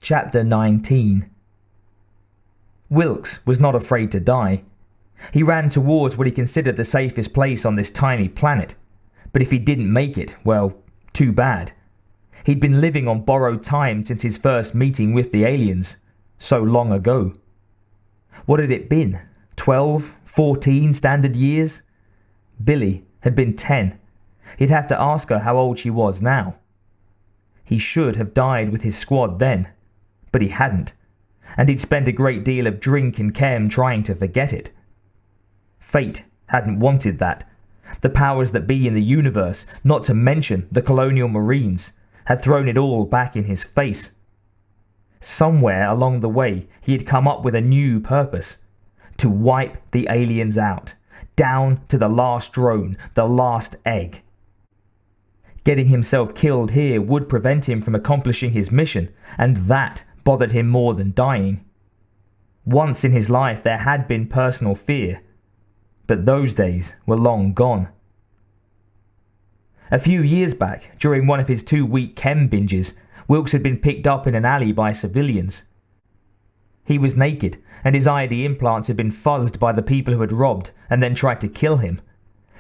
Chapter 19. Wilks was not afraid to die. He ran towards what he considered the safest place on this tiny planet. But if he didn't make it, well, too bad. He'd been living on borrowed time since his first meeting with the aliens, so long ago. What had it been? 12, 14 standard years? Billy had been 10. He'd have to ask her how old she was now. He should have died with his squad then, but he hadn't, and he'd spent a great deal of drink and chem trying to forget it. Fate hadn't wanted that. The powers that be in the universe, not to mention the colonial marines, had thrown it all back in his face. Somewhere along the way, he had come up with a new purpose: to wipe the aliens out, down to the last drone, the last egg. Getting himself killed here would prevent him from accomplishing his mission, and that bothered him more than dying. Once in his life there had been personal fear, but those days were long gone. A few years back, during one of his 2-week chem binges, Wilks had been picked up in an alley by civilians. He was naked, and his ID implants had been fuzzed by the people who had robbed and then tried to kill him,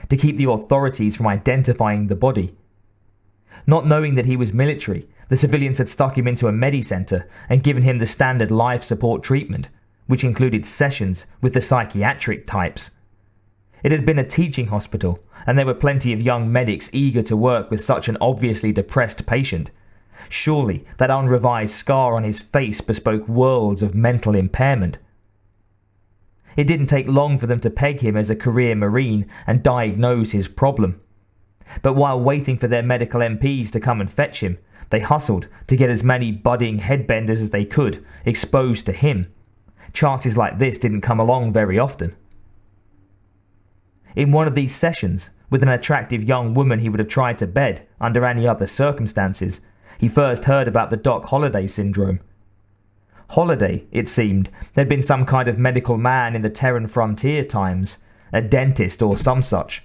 to keep the authorities from identifying the body. Not knowing that he was military, the civilians had stuck him into a medicenter and given him the standard life support treatment, which included sessions with the psychiatric types. It had been a teaching hospital, and there were plenty of young medics eager to work with such an obviously depressed patient. Surely that unrevised scar on his face bespoke worlds of mental impairment. It didn't take long for them to peg him as a career Marine and diagnose his problem. But while waiting for their medical MPs to come and fetch him, they hustled to get as many budding headbenders as they could exposed to him. Chances like this didn't come along very often. In one of these sessions, with an attractive young woman he would have tried to bed under any other circumstances, he first heard about the Doc Holliday syndrome. Holliday, it seemed, had been some kind of medical man in the Terran frontier times, a dentist or some such.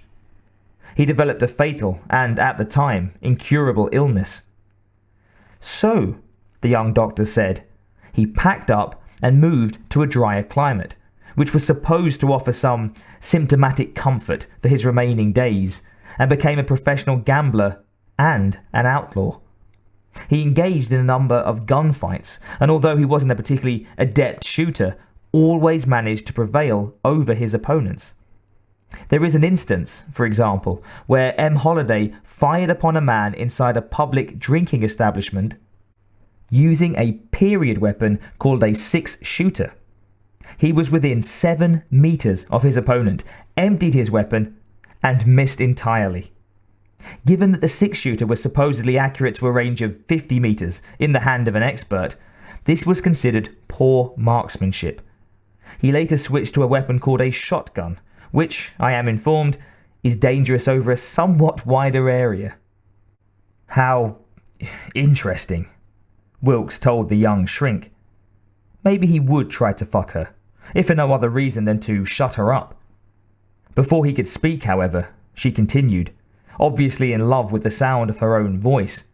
He developed a fatal and, at the time, incurable illness. So, the young doctor said, he packed up and moved to a drier climate, which was supposed to offer some symptomatic comfort for his remaining days, and became a professional gambler and an outlaw. He engaged in a number of gunfights, and although he wasn't a particularly adept shooter, always managed to prevail over his opponents. There is an instance, for example, where M. Holliday fired upon a man inside a public drinking establishment using a period weapon called a 6-shooter. He was within 7 meters of his opponent, emptied his weapon, and missed entirely. Given that the 6-shooter was supposedly accurate to a range of 50 meters in the hand of an expert, this was considered poor marksmanship. He later switched to a weapon called a shotgun, which, I am informed, is dangerous over a somewhat wider area. How interesting, Wilks told the young shrink. Maybe he would try to fuck her, if for no other reason than to shut her up. Before he could speak, however, she continued, obviously in love with the sound of her own voice.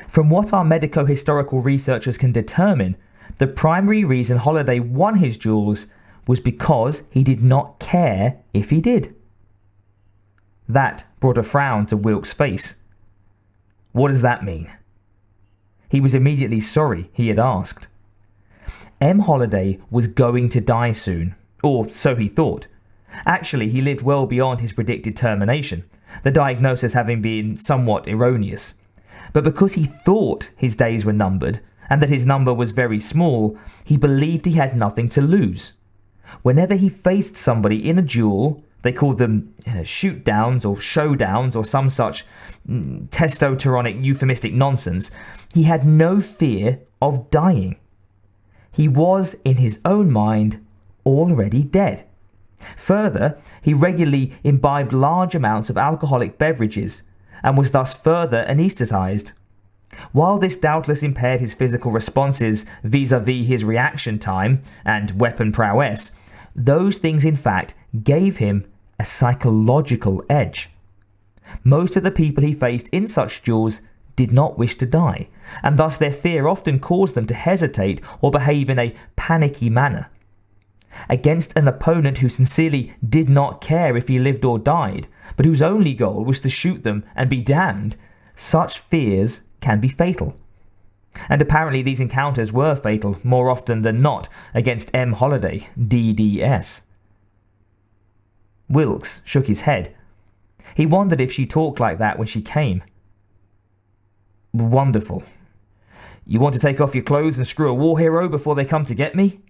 From what our medico-historical researchers can determine, the primary reason Holliday won his duels was because he did not care if he did. That brought a frown to Wilks' face. What does that mean? He was immediately sorry he had asked. M. Holliday was going to die soon, or so he thought. Actually, he lived well beyond his predicted termination, the diagnosis having been somewhat erroneous. But because he thought his days were numbered, and that his number was very small, he believed he had nothing to lose. Whenever he faced somebody in a duel, they called them shoot-downs or showdowns or some such testosteronic euphemistic nonsense, he had no fear of dying. He was, in his own mind, already dead. Further, he regularly imbibed large amounts of alcoholic beverages and was thus further anesthetized. While this doubtless impaired his physical responses vis-à-vis his reaction time and weapon prowess, those things in fact gave him a psychological edge. Most of the people he faced in such duels did not wish to die, and thus their fear often caused them to hesitate or behave in a panicky manner. Against an opponent who sincerely did not care if he lived or died, but whose only goal was to shoot them and be damned, such fears can be fatal. And apparently these encounters were fatal more often than not against M. Holliday, DDS. Wilks shook his head. He wondered if she talked like that when she came. Wonderful. You want to take off your clothes and screw a war hero before they come to get me?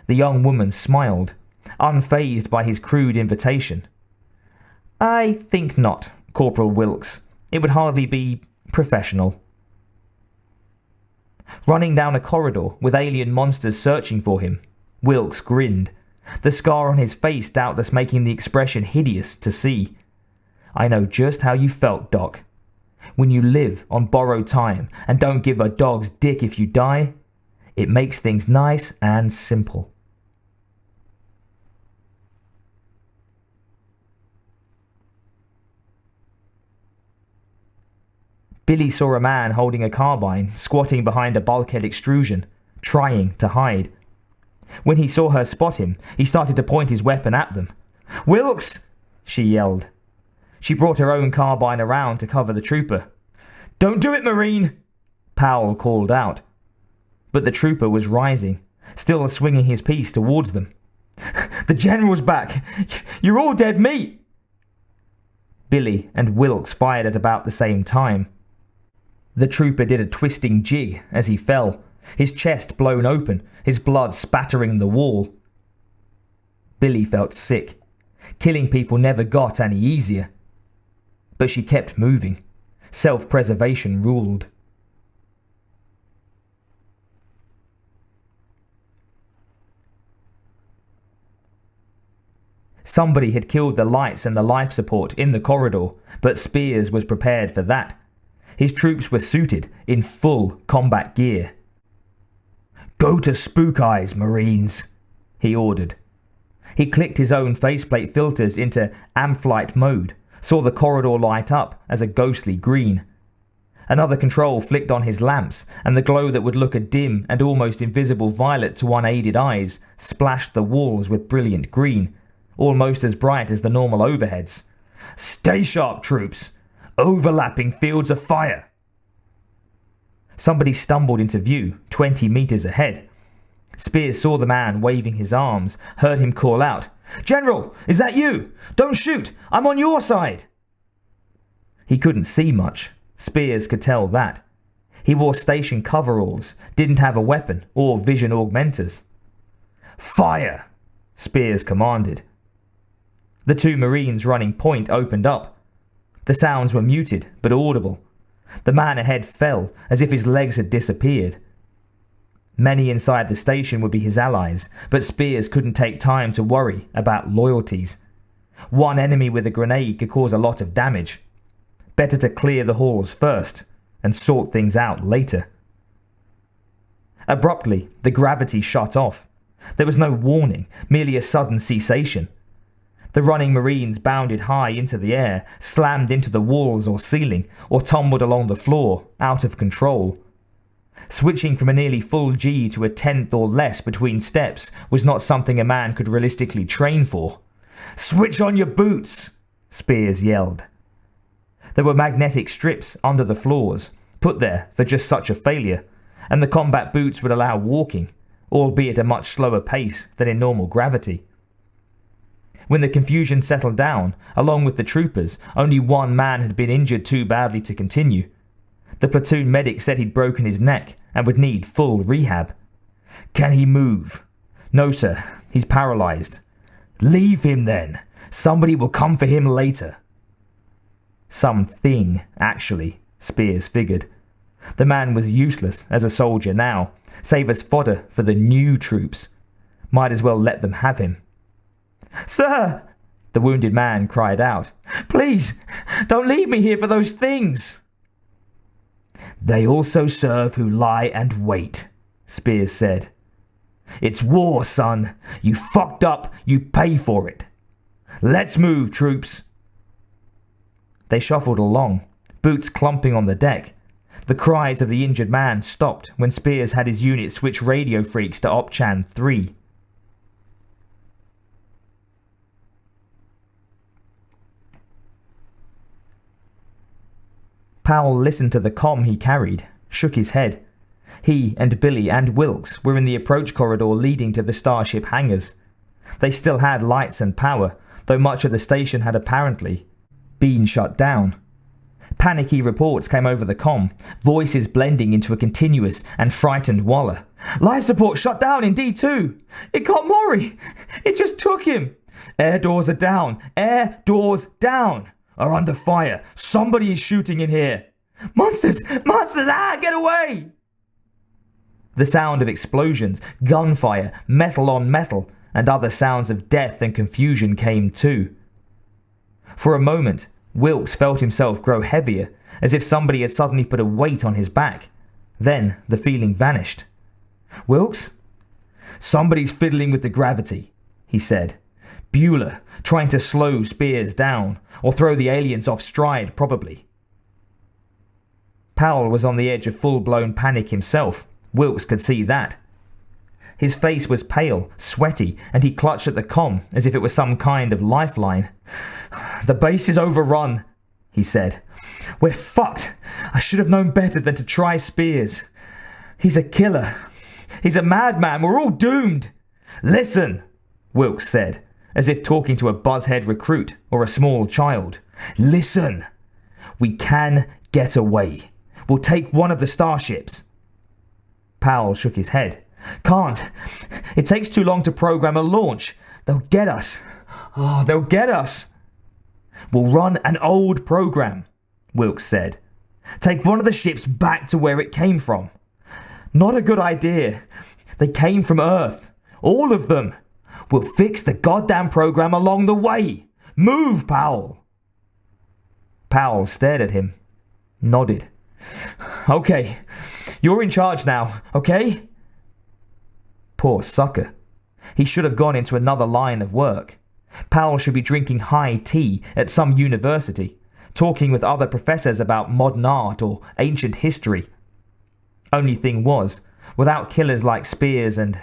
The young woman smiled, unfazed by his crude invitation. I think not, Corporal Wilks. It would hardly be professional. Running down a corridor with alien monsters searching for him, Wilks grinned, the scar on his face doubtless making the expression hideous to see. I know just how you felt, Doc. When you live on borrowed time and don't give a dog's dick if you die, it makes things nice and simple. Billy saw a man holding a carbine, squatting behind a bulkhead extrusion, trying to hide. When he saw her spot him, he started to point his weapon at them. "Wilks!" she yelled. She brought her own carbine around to cover the trooper. "Don't do it, Marine!" Powell called out. But the trooper was rising, still swinging his piece towards them. "The General's back! You're all dead meat!" Billy and Wilks fired at about the same time. The trooper did a twisting jig as he fell, his chest blown open, his blood spattering the wall. Billy felt sick. Killing people never got any easier. But she kept moving. Self-preservation ruled. Somebody had killed the lights and the life support in the corridor, but Spears was prepared for that. His troops were suited in full combat gear. "Go to Spook Eyes, Marines," he ordered. He clicked his own faceplate filters into Amflight mode, saw the corridor light up as a ghostly green. Another control flicked on his lamps, and the glow that would look a dim and almost invisible violet to unaided eyes splashed the walls with brilliant green, almost as bright as the normal overheads. "Stay sharp, troops! Overlapping fields of fire!" Somebody stumbled into view, 20 meters ahead. Spears saw the man waving his arms, heard him call out, "General, is that you? Don't shoot! I'm on your side!" He couldn't see much. Spears could tell that. He wore station coveralls, didn't have a weapon or vision augmenters. "Fire!" Spears commanded. The two Marines running point opened up. The sounds were muted, but audible. The man ahead fell, as if his legs had disappeared. Many inside the station would be his allies, but Spears couldn't take time to worry about loyalties. One enemy with a grenade could cause a lot of damage. Better to clear the halls first, and sort things out later. Abruptly, the gravity shut off. There was no warning, merely a sudden cessation. The running Marines bounded high into the air, slammed into the walls or ceiling, or tumbled along the floor, out of control. Switching from a nearly full G to a tenth or less between steps was not something a man could realistically train for. "Switch on your boots!" Spears yelled. There were magnetic strips under the floors, put there for just such a failure, and the combat boots would allow walking, albeit a much slower pace than in normal gravity. When the confusion settled down, along with the troopers, only one man had been injured too badly to continue. The platoon medic said he'd broken his neck and would need full rehab. "Can he move?" "No, sir. He's paralyzed." "Leave him then. Somebody will come for him later." Something, actually, Spears figured. The man was useless as a soldier now, save as fodder for the new troops. Might as well let them have him. "Sir!" the wounded man cried out. "Please, don't leave me here for those things!" "They also serve who lie and wait," Spears said. "It's war, son. You fucked up, you pay for it. Let's move, troops." They shuffled along, boots clumping on the deck. The cries of the injured man stopped when Spears had his unit switch radio freaks to Opchan 3. Powell listened to the comm he carried, shook his head. He and Billy and Wilks were in the approach corridor leading to the Starship hangars. They still had lights and power, though much of the station had apparently been shut down. Panicky reports came over the comm, voices blending into a continuous and frightened walla. "Life support shut down in D2! It got Maury! It just took him! Air doors are down! Air doors down! Are under fire! Somebody is shooting in here! Monsters! Monsters! Ah, get away!" The sound of explosions, gunfire, metal on metal, and other sounds of death and confusion came too. For a moment, Wilks felt himself grow heavier, as if somebody had suddenly put a weight on his back. Then the feeling vanished. "Wilks?" "Somebody's fiddling with the gravity," he said. "Bueller, trying to slow Spears down, or throw the aliens off stride, probably." Powell was on the edge of full-blown panic himself. Wilks could see that. His face was pale, sweaty, and he clutched at the comm as if it was some kind of lifeline. "The base is overrun," he said. "We're fucked. I should have known better than to try Spears. He's a killer. He's a madman. We're all doomed." "Listen," Wilks said, as if talking to a buzzhead recruit or a small child. "Listen. We can get away. We'll take one of the starships." Powell shook his head. "Can't. It takes too long to program a launch. They'll get us. Oh, they'll get us." "We'll run an old program," Wilks said. "Take one of the ships back to where it came from." "Not a good idea. They came from Earth. All of them. We'll fix the goddamn program along the way. Move, Powell." Powell stared at him, nodded. "Okay, you're in charge now, okay?" Poor sucker. He should have gone into another line of work. Powell should be drinking high tea at some university, talking with other professors about modern art or ancient history. Only thing was, without killers like Spears and,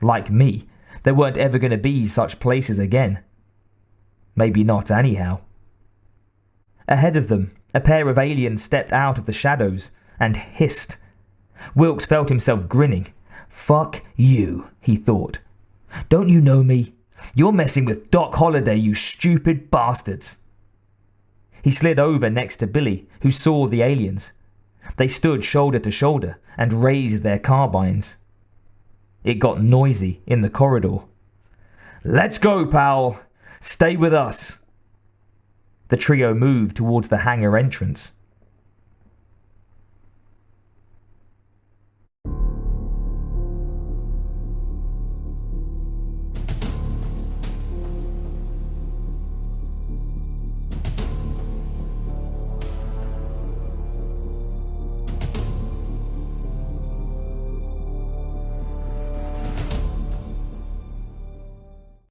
like me, there weren't ever going to be such places again. Maybe not anyhow. Ahead of them, a pair of aliens stepped out of the shadows and hissed. Wilks felt himself grinning. "Fuck you," he thought. "Don't you know me? You're messing with Doc Holliday, you stupid bastards." He slid over next to Billy, who saw the aliens. They stood shoulder to shoulder and raised their carbines. It got noisy in the corridor. "Let's go, Powell. Stay with us." The trio moved towards the hangar entrance.